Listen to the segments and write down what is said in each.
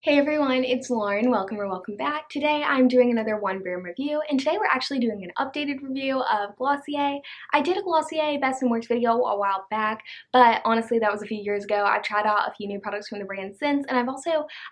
Hey everyone, it's Lauren. Welcome or welcome back. Today I'm doing another one brand review, and today we're actually doing an updated review of Glossier. I did a Glossier Best and Worst video a while back, but honestly that was a few years ago. I've tried out a few new products from the brand since, and I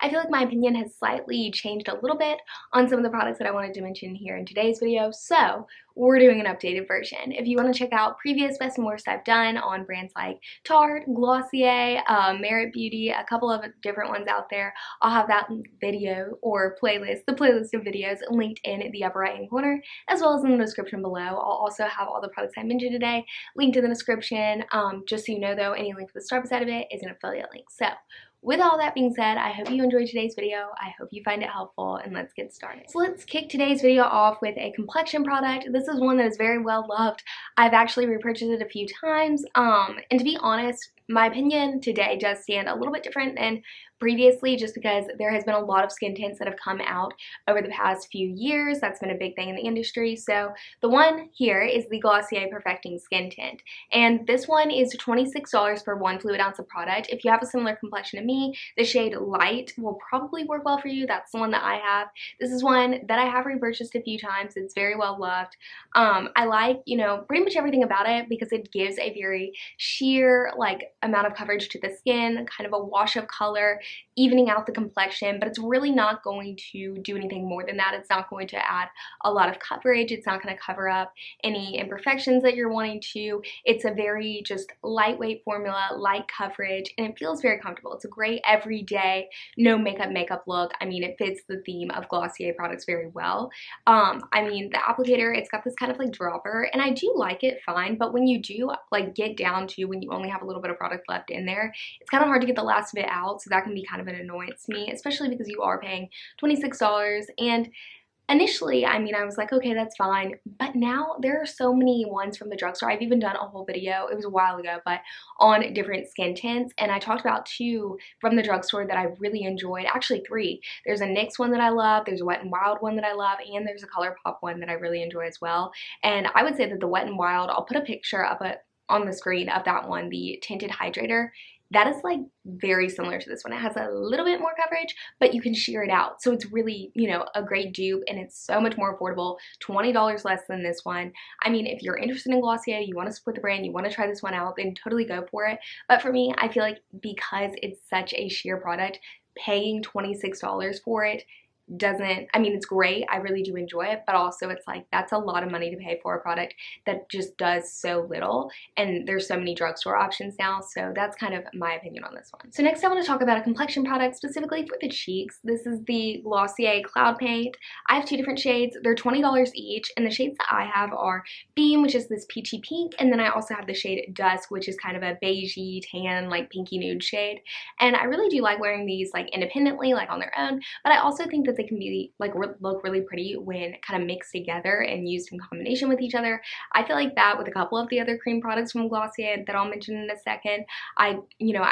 feel like my opinion has slightly changed a little bit on some of the products that I wanted to mention here in today's video, so we're doing an updated version. If you want to check out previous Best and Worst I've done on brands like Tarte, Glossier, Merit Beauty, a couple of different ones out there, I'll have that video or playlist, the playlist of videos linked in the upper right hand corner, as well as in the description below. I'll also have all the products I mentioned today linked in the description. Just so you know though, any link to the star beside of it is an affiliate link. So with all that being said, I hope you enjoyed today's video. I hope you find it helpful, and let's get started. So let's kick today's video off with a complexion product. This is one that is very well loved. I've actually repurchased it a few times, and to be honest, my opinion today does stand a little bit different than previously, just because there has been a lot of skin tints that have come out over the past few years. That's been a big thing in the industry. So the one here is the Glossier Perfecting Skin Tint, and this one is $26 for 1 fluid ounce of product. If you have a similar complexion to me, the shade Light will probably work well for you. That's the one that I have. This is one that I have repurchased a few times. It's very well loved. I like, pretty much everything about it because it gives a very sheer, amount of coverage to the skin, kind of a wash of color, evening out the complexion, but it's really not going to do anything more than that. It's not going to add a lot of coverage. It's not going to cover up any imperfections that you're wanting to. It's a very just lightweight formula, light coverage, and it feels very comfortable. It's a great everyday, no makeup look. I mean, it fits the theme of Glossier products very well. The applicator, it's got this kind of dropper, and I do like it fine, but when you do get down to when you only have a little bit of product left in there, it's kind of hard to get the last of it out, so that can be kind of an annoyance to me, especially because you are paying $26. And initially, I was like, okay, that's fine, but now there are so many ones from the drugstore. I've even done a whole video, it was a while ago, but on different skin tints, and I talked about 2 from the drugstore that I really enjoyed. Actually 3. There's a NYX one that I love, there's a Wet n Wild one that I love, and there's a ColourPop one that I really enjoy as well. And I would say that the Wet n Wild, I'll put a picture up on the screen of that one, the tinted hydrator. That is very similar to this one. It has a little bit more coverage, but you can sheer it out. So it's really, a great dupe, and it's so much more affordable, $20 less than this one. If you're interested in Glossier, you want to support the brand, you want to try this one out, then totally go for it. But for me, I feel like because it's such a sheer product, paying $26 for it doesn't, it's great, I really do enjoy it, but also it's that's a lot of money to pay for a product that just does so little, and there's so many drugstore options now. So that's kind of my opinion on this one. So next I want to talk about a complexion product specifically for the cheeks. This is the Glossier Cloud Paint. I have 2 different shades. They're $20 each, and the shades that I have are Beam, which is this peachy pink, and then I also have the shade Dusk, which is kind of a beigey tan, pinky nude shade. And I really do like wearing these independently, on their own, but I also think that they can be look really pretty when kind of mixed together and used in combination with each other. I feel like that with a couple of the other cream products from Glossier that I'll mention in a second. I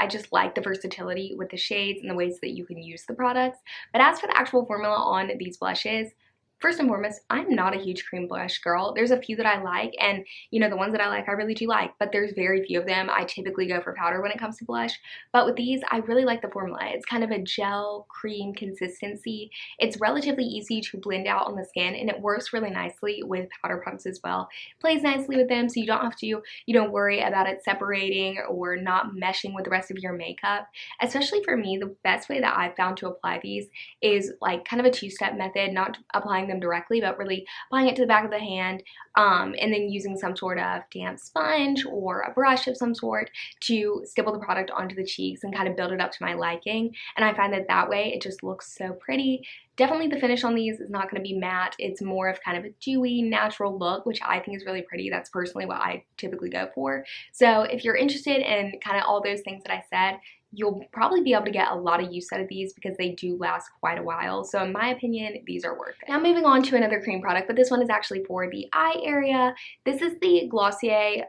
just like the versatility with the shades and the ways that you can use the products. But as for the actual formula on these blushes, first and foremost, I'm not a huge cream blush girl. There's a few that I like, and the ones that I like, I really do like, but there's very few of them. I typically go for powder when it comes to blush, but with these, I really like the formula. It's kind of a gel cream consistency. It's relatively easy to blend out on the skin, and it works really nicely with powder products as well. It plays nicely with them, so you don't have to, worry about it separating or not meshing with the rest of your makeup. Especially for me, the best way that I've found to apply these is kind of a 2-step method, not applying them directly, but really applying it to the back of the hand, and then using some sort of damp sponge or a brush of some sort to stipple the product onto the cheeks and kind of build it up to my liking. And I find that way it just looks so pretty. Definitely the finish on these is not going to be matte. It's more of kind of a dewy, natural look, which I think is really pretty. That's personally what I typically go for. So if you're interested in kind of all those things that I said, you'll probably be able to get a lot of use out of these because they do last quite a while. So in my opinion, these are worth it. Now moving on to another cream product, but this one is actually for the eye area. This is the Glossier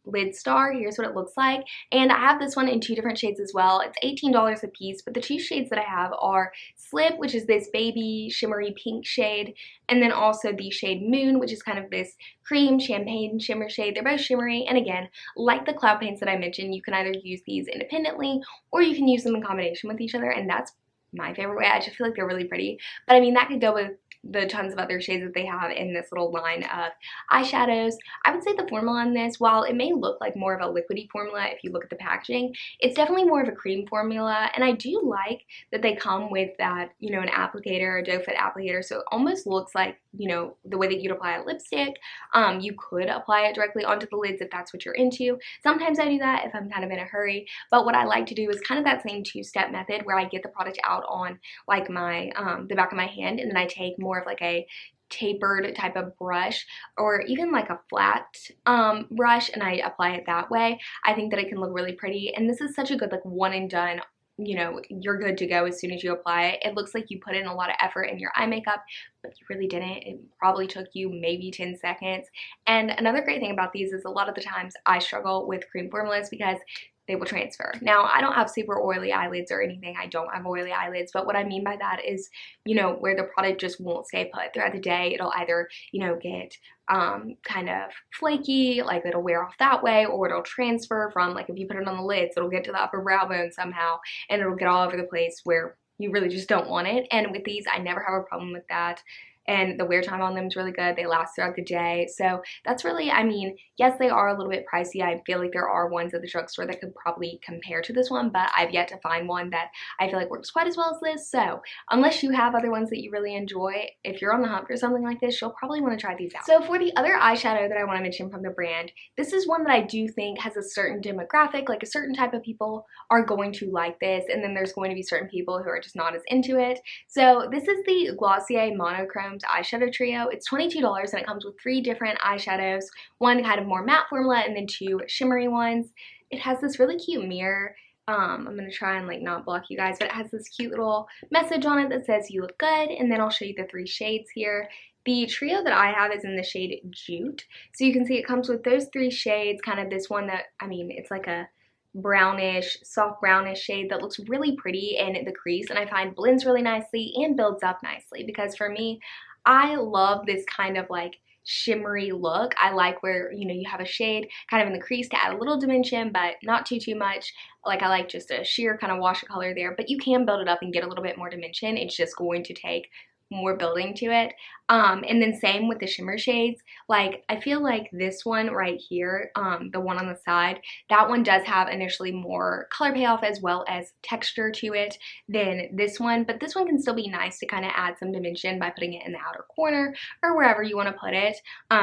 Lid Star. Here's what it looks like. And I have this one in 2 different shades as well. It's $18 a piece, but the 2 shades that I have are Slip, which is this baby shimmery pink shade, and then also the shade Moon, which is kind of this cream champagne shimmer shade. They're both shimmery, and again, like the cloud paints that I mentioned, you can either use these independently or you can use them in combination with each other, and that's my favorite way. I just feel like they're really pretty. But I mean, that could go with the tons of other shades that they have in this little line of eyeshadows. I would say the formula on this, while it may look like more of a liquidy formula if you look at the packaging, it's definitely more of a cream formula, and I do like that they come with that, you know, an applicator, a doe foot applicator, so it almost looks like, you know, the way that you'd apply a lipstick. You could apply it directly onto the lids if that's what you're into. Sometimes I do that if I'm kind of in a hurry, but what I like to do is kind of that same two-step method where I get the product out on like my the back of my hand, and then I take more of like a tapered type of brush or even like a flat brush, and I apply it that way. I think that it can look really pretty, and this is such a good like one and done, you know, you're good to go as soon as you apply it. It looks like you put in a lot of effort in your eye makeup, but you really didn't. It probably took you maybe 10 seconds. And another great thing about these is a lot of the times I struggle with cream formulas because they will transfer. Now, I don't have super oily eyelids or anything. I don't have oily eyelids, but what I mean by that is, you know, where the product just won't stay put throughout the day. It'll either, you know, get kind of flaky, like it'll wear off that way, or it'll transfer from, like if you put it on the lids, it'll get to the upper brow bone somehow, and it'll get all over the place where you really just don't want it. And with these, I never have a problem with that. And the wear time on them is really good. They last throughout the day. So that's really, I mean, yes, they are a little bit pricey. I feel like there are ones at the drugstore that could probably compare to this one, but I've yet to find one that I feel like works quite as well as this. So unless you have other ones that you really enjoy, if you're on the hunt for something like this, you'll probably want to try these out. So for the other eyeshadow that I want to mention from the brand, this is one that I do think has a certain demographic, like a certain type of people are going to like this, and then there's going to be certain people who are just not as into it. So this is the Glossier Monochromes Eyeshadow Trio. It's $22 and it comes with 3 different eyeshadows, one kind of more matte formula and then 2 shimmery ones. It has this really cute mirror. I'm going to try and like not block you guys, but it has this cute little message on it that says you look good, and then I'll show you the 3 shades here. The trio that I have is in the shade Jute. So you can see it comes with those 3 shades, kind of this one that, I mean, it's like a brownish, soft brownish shade that looks really pretty in the crease, and I find blends really nicely and builds up nicely, because for me, I love this kind of like shimmery look. I like where, you know, you have a shade kind of in the crease to add a little dimension, but not too much. Like I like just a sheer kind of wash of color there, but you can build it up and get a little bit more dimension. It's just going to take more building to it. And then same with the shimmer shades. Like I feel like this one right here, the one on the side, that one does have initially more color payoff as well as texture to it than this one, but this one can still be nice to kind of add some dimension by putting it in the outer corner or wherever you want to put it.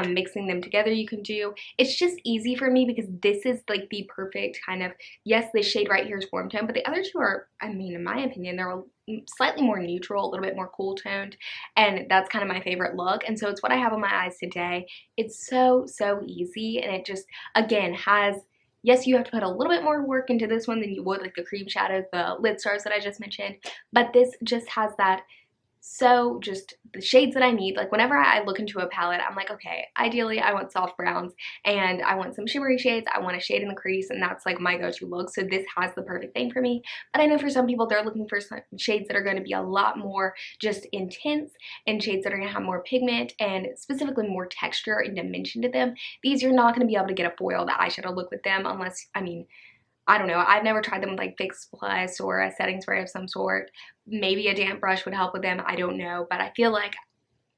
Mixing them together you can do. It's just easy for me because this is like the perfect kind of, yes, this shade right here is warm tone, but the other 2 are, I mean, in my opinion, they're slightly more neutral, a little bit more cool toned, and that's kind of my favorite look. And so it's what I have on my eyes today. It's so easy, and it just again has, yes, you have to put a little bit more work into this one than you would like the cream shadows, the lid stars that I just mentioned, but this just has that, so just the shades that I need. Like whenever I look into a palette, I'm like, okay, ideally I want soft browns and I want some shimmery shades, I want a shade in the crease, and that's like my go-to look. So this has the perfect thing for me. But I know for some people they're looking for some shades that are going to be a lot more just intense, and shades that are going to have more pigment and specifically more texture and dimension to them. These, you're not going to be able to get a foiled eyeshadow look with them unless, I mean, I don't know, I've never tried them with like Fix Plus or a setting spray of some sort. Maybe a damp brush would help with them, I don't know, but I feel like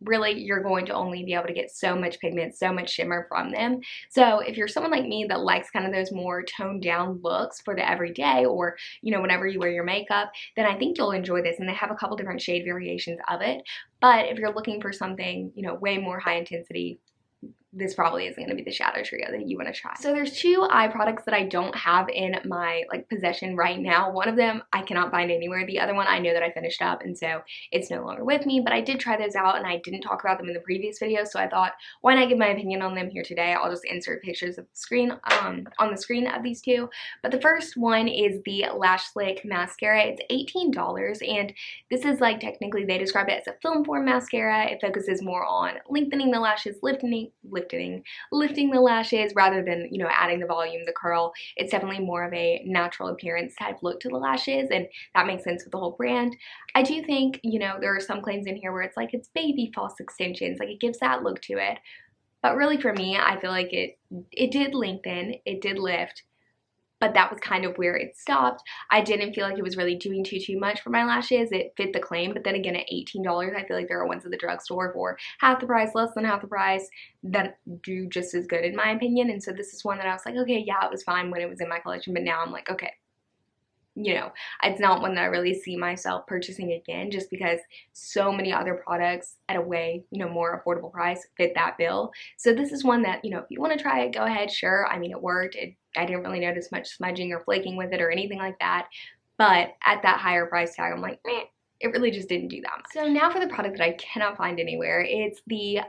really you're going to only be able to get so much pigment, so much shimmer from them. So if you're someone like me that likes kind of those more toned down looks for the everyday, or, you know, whenever you wear your makeup, then I think you'll enjoy this, and they have a couple different shade variations of it. But if you're looking for something, you know, way more high intensity, this probably isn't going to be the shadow trio that you want to try. So there's 2 eye products that I don't have in my like possession right now. One of them I cannot find anywhere. The other one I know that I finished up, and so it's no longer with me, but I did try those out and I didn't talk about them in the previous video, so I thought, why not give my opinion on them here today? I'll just insert pictures of the screen on the screen of these 2. But the first one is the Lash Slick Mascara. It's $18, and this is like, technically they describe it as a film form mascara. It focuses more on lengthening the lashes, lifting the lashes rather than, you know, adding the volume, the curl. It's definitely more of a natural appearance type look to the lashes, and that makes sense with the whole brand. I do think, you know, there are some claims in here where it's like it's baby false extensions, like it gives that look to it, but really for me, I feel like it did lengthen, it did lift, but that was kind of where it stopped. I didn't feel like it was really doing too much for my lashes. It fit the claim, but then again, at $18, I feel like there are ones at the drugstore for half the price, less than half the price, that do just as good in my opinion. And so this is one that I was like, okay, yeah, it was fine when it was in my collection, but now I'm like, okay, you know, it's not one that I really see myself purchasing again, just because so many other products at a way, you know, more affordable price fit that bill. So this is one that, you know, if you want to try it, go ahead, sure. I mean, it worked. I didn't really notice much smudging or flaking with it or anything like that. But at that higher price tag, I'm like, meh. It really just didn't do that much. So now for the product that I cannot find anywhere. It's the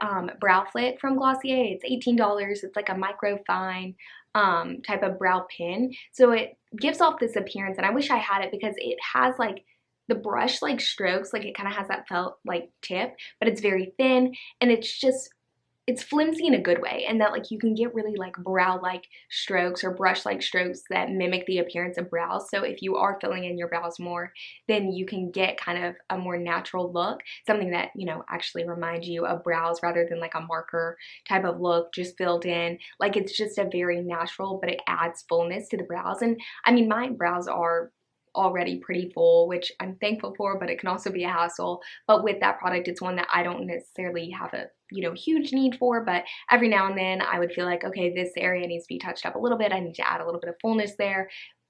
Brow Flit from Glossier. It's $18. It's like a micro fine type of brow pin. So it gives off this appearance, and I wish I had it because it has like the brush like strokes, like it kind of has that felt like tip, but it's very thin, and it's flimsy in a good way, and that like you can get really like brow like strokes or brush like strokes that mimic the appearance of brows. So if you are filling in your brows more, then you can get kind of a more natural look, something that, you know, actually reminds you of brows rather than like a marker type of look just filled in. Like it's just a very natural, but it adds fullness to the brows. And I mean, my brows are already pretty full, which I'm thankful for, but it can also be a hassle. But with that product, it's one that I don't necessarily have a, you know, huge need for, but every now and then I would feel like, okay, this area needs to be touched up a little bit. I need to add a little bit of fullness there.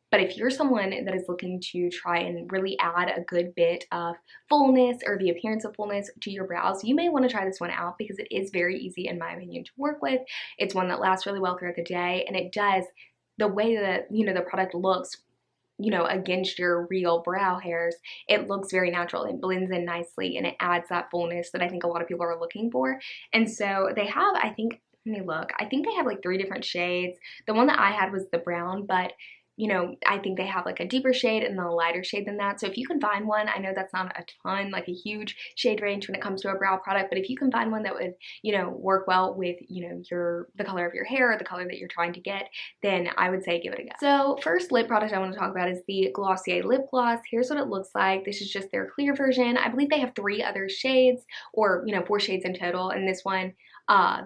But if you're someone that is looking to try and really add a good bit of fullness or the appearance of fullness to your brows, you may want to try this one out because it is very easy, in my opinion, to work with. It's one that lasts really well throughout the day, and it does, the way that, you know, the product looks, you know, against your real brow hairs, it looks very natural. It blends in nicely, and it adds that fullness that I think a lot of people are looking for. And so they have, I think, let me look, I think they have like 3 different shades. The one that I had was the brown, but you know, I think they have like a deeper shade and then a lighter shade than that. So if you can find one, I know that's not a ton, like a huge shade range when it comes to a brow product, but if you can find one that would, you know, work well with, you know, the color of your hair or the color that you're trying to get, then I would say give it a go. So first lip product I want to talk about is the Glossier lip gloss. Here's what it looks like. This is just their clear version. I believe they have 3 other shades, or, you know, 4 shades in total, and this one,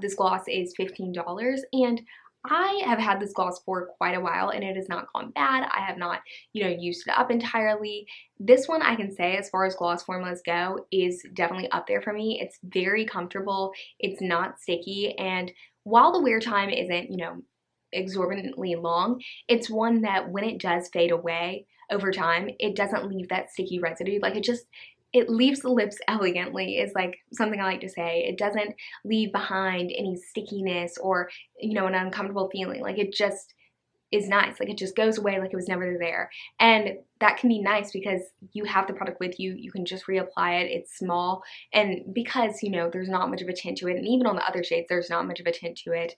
this gloss is $15, and I have had this gloss for quite a while and it has not gone bad. I have not, you know, used it up entirely. This one, I can say, as far as gloss formulas go, is definitely up there for me. It's very comfortable. It's not sticky, and while the wear time isn't, you know, exorbitantly long, it's one that when it does fade away over time, it doesn't leave that sticky residue. Like it leaves the lips elegantly, is like something I like to say. It doesn't leave behind any stickiness or, you know, an uncomfortable feeling. Like it just is nice. Like it just goes away like it was never there. And that can be nice because you have the product with you. You can just reapply it. It's small. And because, you know, there's not much of a tint to it, and even on the other shades, there's not much of a tint to it.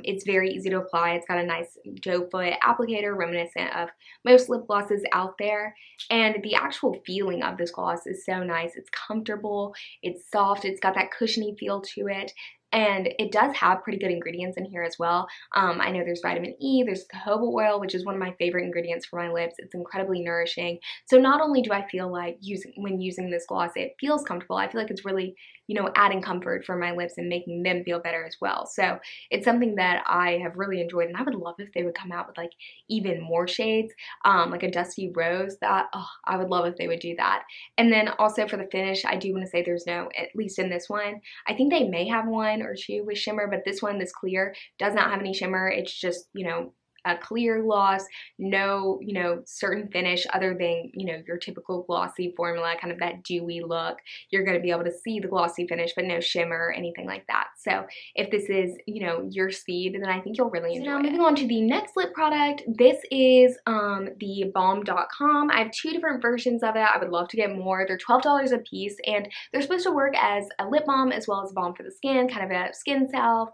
It's very easy to apply. It's got a nice doe foot applicator reminiscent of most lip glosses out there. And the actual feeling of this gloss is so nice. It's comfortable. It's soft. It's got that cushiony feel to it. And it does have pretty good ingredients in here as well. I know there's vitamin E, there's jojoba oil, which is one of my favorite ingredients for my lips. It's incredibly nourishing. So not only do I feel like when using this gloss, it feels comfortable, I feel like it's really, you know, adding comfort for my lips and making them feel better as well. So it's something that I have really enjoyed, and I would love if they would come out with like even more shades, like a dusty rose. That, oh, I would love if they would do that. And then also for the finish, I do want to say there's no, at least in this one, I think they may have one or 2 with shimmer, but this one, this clear, does not have any shimmer. It's just, you know, a clear gloss, no, you know, certain finish other than, you know, your typical glossy formula, kind of that dewy look. You're going to be able to see the glossy finish, but no shimmer or anything like that. So if this is, you know, your speed, then I think you'll really enjoy it. Now moving on to the next lip product, this is the Balm dotcom. I have 2 different versions of it. I would love to get more. They're $12 a piece, and they're supposed to work as a lip balm as well as a balm for the skin, kind of a skin salve.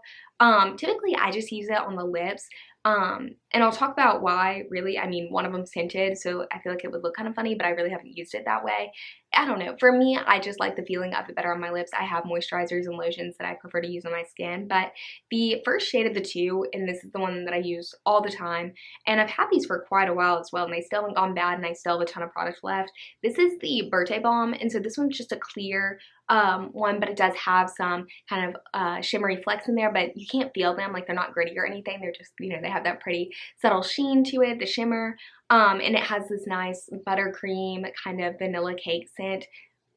Typically I just use it on the lips. And I'll talk about why, really. I mean, one of them's tinted, so I feel like it would look kind of funny, but I really haven't used it that way. I don't know. For me, I just like the feeling of it better on my lips. I have moisturizers and lotions that I prefer to use on my skin, but the first shade of the two, and this is the one that I use all the time, and I've had these for quite a while as well, and they still haven't gone bad, and I still have a ton of product left. This is the Birthday Balm, and so this one's just a clear one, but it does have some kind of shimmery flecks in there, but you can't feel them. Like, they're not gritty or anything. They're just, you know, they have that pretty subtle sheen to it, the shimmer. And it has this nice buttercream kind of vanilla cake scent.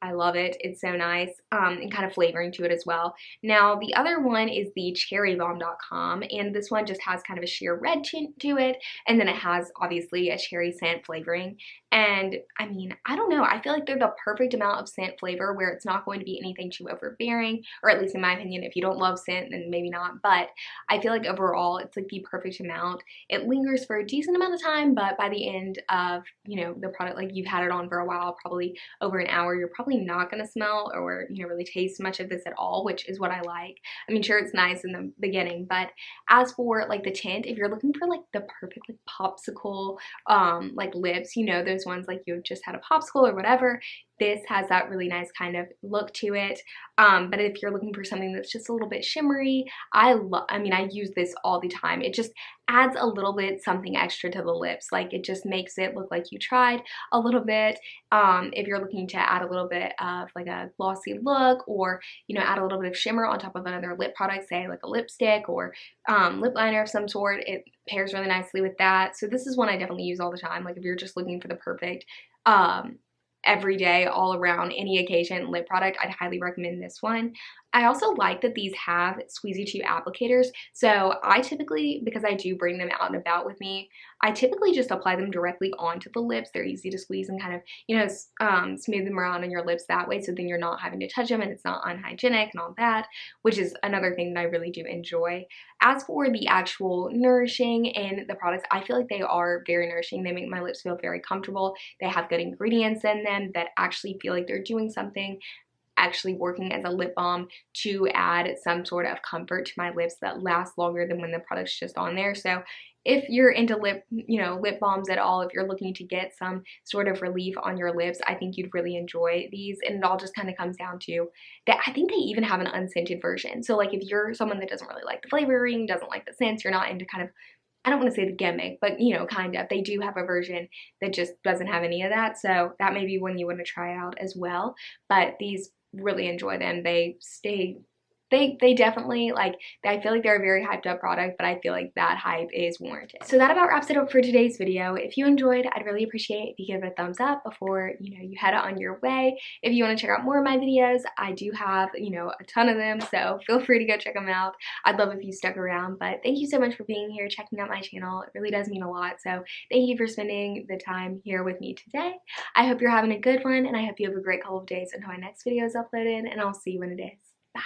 I love it. It's so nice, and kind of flavoring to it as well. Now, the other one is the Cherry Balm.com, and this one just has kind of a sheer red tint to it, and then it has, obviously, a cherry scent flavoring. And, I mean, I don't know. I feel like they're the perfect amount of scent flavor where it's not going to be anything too overbearing, or at least in my opinion. If you don't love scent, then maybe not, but I feel like overall, it's like the perfect amount. It lingers for a decent amount of time, but by the end of, you know, the product, like, you've had it on for a while, probably over an hour, you're probably not going to smell or, you know, really taste much of this at all, which is what I like. I mean, sure, it's nice in the beginning, but as for like the tint, if you're looking for like the perfect like popsicle like lips, you know, those ones like you've just had a popsicle or whatever, this has that really nice kind of look to it. But if you're looking for something that's just a little bit shimmery, I mean, I use this all the time. It just adds a little bit something extra to the lips. Like, it just makes it look like you tried a little bit. If you're looking to add a little bit of like a glossy look, or, you know, add a little bit of shimmer on top of another lip product, say like a lipstick or lip liner of some sort, it pairs really nicely with that. So this is one I definitely use all the time. Like, if you're just looking for the perfect every day, all around, any occasion lip product, I'd highly recommend this one. I also like that these have squeezy tube applicators. So I typically, because I do bring them out and about with me, I typically just apply them directly onto the lips. They're easy to squeeze and kind of, you know, smooth them around on your lips that way, so then you're not having to touch them and it's not unhygienic and all that, which is another thing that I really do enjoy. As for the actual nourishing in the products, I feel like they are very nourishing. They make my lips feel very comfortable. They have good ingredients in them that actually feel like they're doing something, actually working as a lip balm to add some sort of comfort to my lips that lasts longer than when the product's just on there. So if you're into lip balms at all, if you're looking to get some sort of relief on your lips, I think you'd really enjoy these. And it all just kind of comes down to that. I think they even have an unscented version. So like, if you're someone that doesn't really like the flavoring, doesn't like the scents, you're not into kind of, I don't want to say the gimmick, but, you know, kind of, they do have a version that just doesn't have any of that. So that may be one you want to try out as well. But these, really enjoy them. They definitely, like, I feel like they're a very hyped up product, but I feel like that hype is warranted. So that about wraps it up for today's video. If you enjoyed, I'd really appreciate if you give it a thumbs up before, you know, you head on your way. If you want to check out more of my videos, I do have, you know, a ton of them, so feel free to go check them out. I'd love if you stuck around, but thank you so much for being here, checking out my channel. It really does mean a lot, so thank you for spending the time here with me today. I hope you're having a good one, and I hope you have a great couple of days until my next video is uploaded, and I'll see you when it is. Bye.